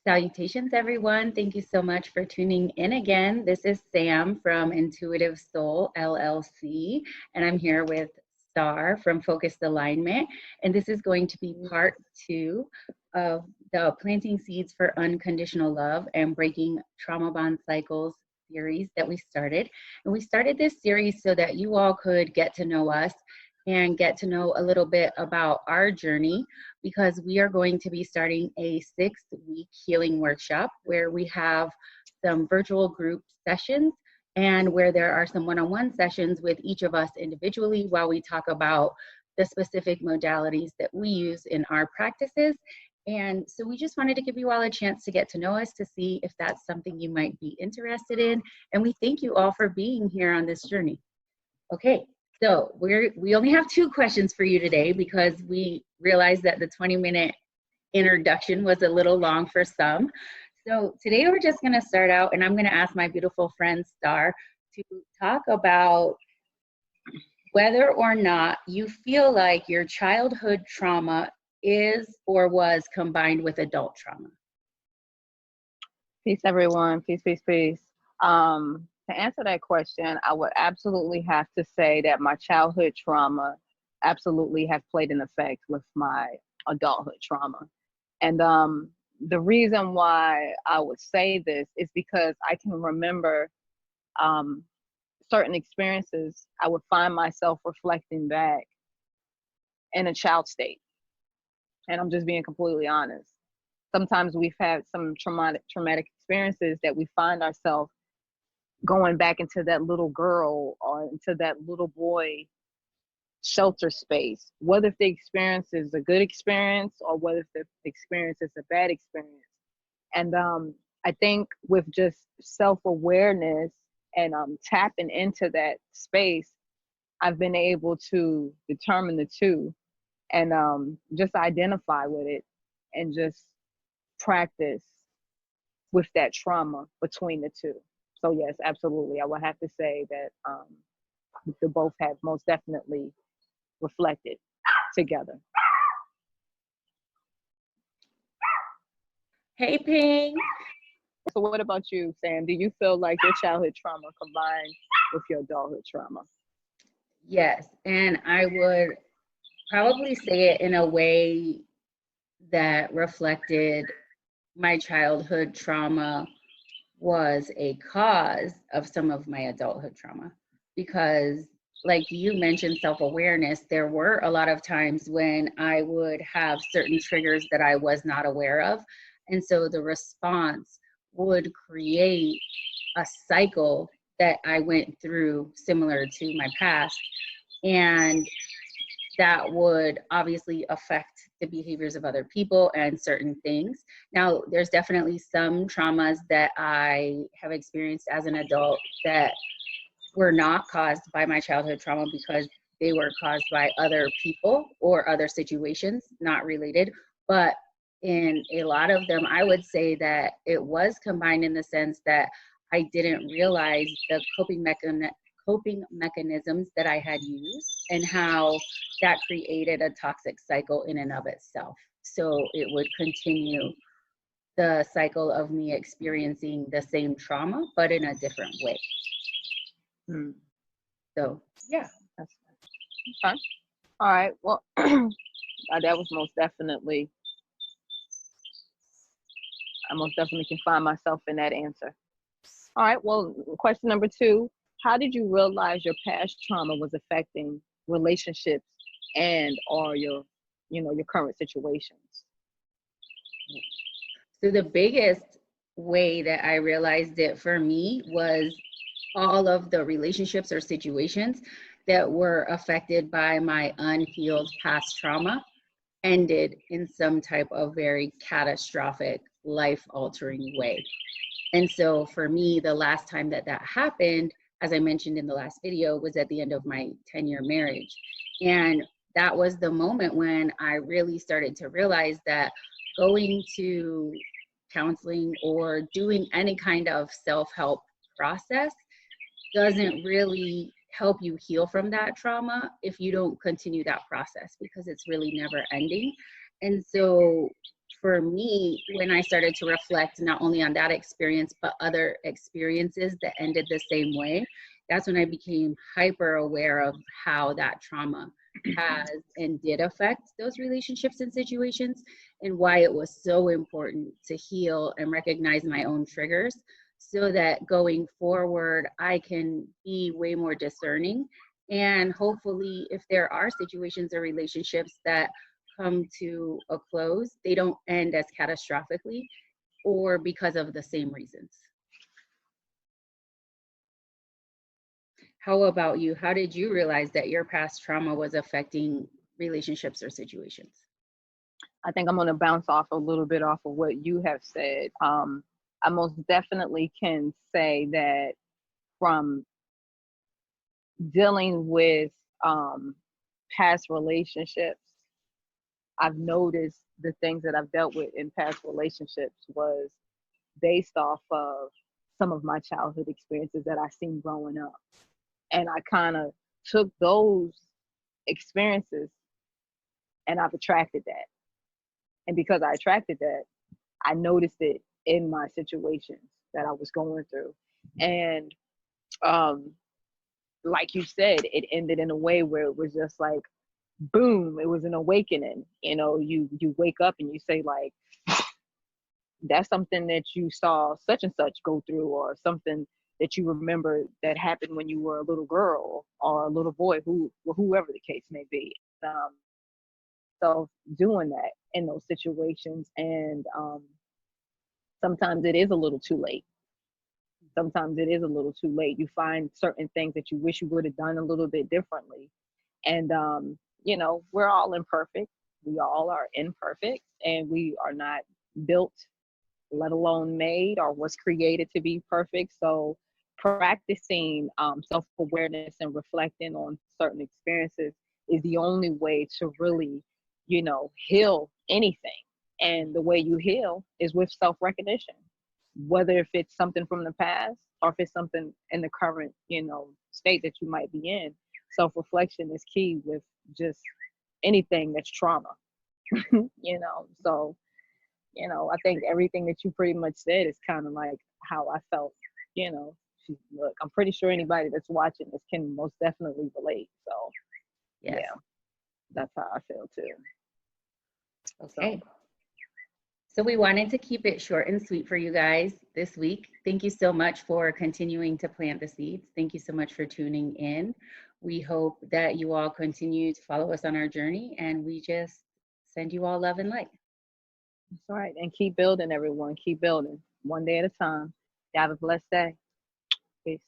Salutations, everyone. Thank you so much for tuning in again. This is Sam from Intuitive Soul LLC, and I'm here with Star from Focused Alignment. And this is going to be part 2 of the Planting Seeds for Unconditional Love and Breaking Trauma Bond Cycles series that we started. And we started this series so that you all could get to know us and get to know a little bit about our journey, because we are going to be starting a 6-week healing workshop where we have some virtual group sessions and where there are some one-on-one sessions with each of us individually while we talk about the specific modalities that we use in our practices. And so we just wanted to give you all a chance to get to know us, to see if that's something you might be interested in. And we thank you all for being here on this journey. Okay. So we only have 2 questions for you today because we realized that the 20-minute introduction was a little long for some. So today we're just going to start out, and I'm going to ask my beautiful friend Star to talk about whether or not you feel like your childhood trauma is or was combined with adult trauma. Peace, everyone. Peace, peace, peace. To answer that question, I would absolutely have to say that my childhood trauma absolutely has played an effect with my adulthood trauma. And the reason why I would say this is because I can remember certain experiences. I would find myself reflecting back in a child state. And I'm just being completely honest. Sometimes we've had some traumatic experiences that we find ourselves going back into that little girl or into that little boy shelter space, whether if the experience is a good experience or whether if the experience is a bad experience. And I think with just self-awareness and tapping into that space, I've been able to determine the two and just identify with it and just practice with that trauma between the two. So yes, absolutely. I would have to say that the both have most definitely reflected together. Hey, Ping. So what about you, Sam? Do you feel like your childhood trauma combined with your adulthood trauma? Yes, and I would probably say it in a way that reflected my childhood trauma was a cause of some of my adulthood trauma, because like you mentioned, self-awareness, there were a lot of times when I would have certain triggers that I was not aware of. And so the response would create a cycle that I went through similar to my past. And that would obviously affect the behaviors of other people and certain things. Now, there's definitely some traumas that I have experienced as an adult that were not caused by my childhood trauma because they were caused by other people or other situations, not related. But in a lot of them, I would say that it was combined in the sense that I didn't realize the coping mechanisms that I had used and how that created a toxic cycle in and of itself. So it would continue the cycle of me experiencing the same trauma, but in a different way. So, yeah. That's okay. All right. Well, that was most definitely, I most definitely can find myself in that answer. All right. Well, question number 2, how did you realize your past trauma was affecting relationships and or your current situations? So the biggest way that I realized it for me was all of the relationships or situations that were affected by my unhealed past trauma ended in some type of very catastrophic, life-altering way. And so for me, the last time that happened, as I mentioned in the last video, was at the end of my 10-year marriage. And that was the moment when I really started to realize that going to counseling or doing any kind of self-help process doesn't really help you heal from that trauma if you don't continue that process, because it's really never ending. And so for me, when I started to reflect not only on that experience, but other experiences that ended the same way, that's when I became hyper aware of how that trauma has and did affect those relationships and situations, and why it was so important to heal and recognize my own triggers so that going forward, I can be way more discerning. And hopefully, if there are situations or relationships that come to a close, they don't end as catastrophically or because of the same reasons. How about you? How did you realize that your past trauma was affecting relationships or situations? I think I'm going to bounce off a little bit off of what you have said. I most definitely can say that from dealing with past relationships, I've noticed the things that I've dealt with in past relationships was based off of some of my childhood experiences that I seen growing up. And I kind of took those experiences and I've attracted that. And because I attracted that, I noticed it in my situations that I was going through. And um, like you said, it ended in a way where it was just like, boom, it was an awakening. You know, you wake up and you say like, that's something that you saw such and such go through, or something that you remember that happened when you were a little girl or a little boy, whoever the case may be. Um, so doing that in those situations, and sometimes it is a little too late. Sometimes it is a little too late. You find certain things that you wish you would have done a little bit differently. And, you know, we're all imperfect. We all are imperfect, and we are not built, let alone made, or was created to be perfect. So practicing self-awareness and reflecting on certain experiences is the only way to really, you know, heal anything. And the way you heal is with self-recognition, whether if it's something from the past or if it's something in the current, you know, state that you might be in. Self-reflection is key with just anything that's trauma. You know, so, you know, I think everything that you pretty much said is kind of like how I felt. You know, look, I'm pretty sure anybody that's watching this can most definitely relate. So Yes. yeah, that's how I feel too. Okay. So we wanted to keep it short and sweet for you guys this week. Thank you so much for continuing to plant the seeds. Thank you so much for tuning in. We hope that you all continue to follow us on our journey, and we just send you all love and light. That's right. And keep building, everyone. Keep building one day at a time. You have a blessed day. Peace.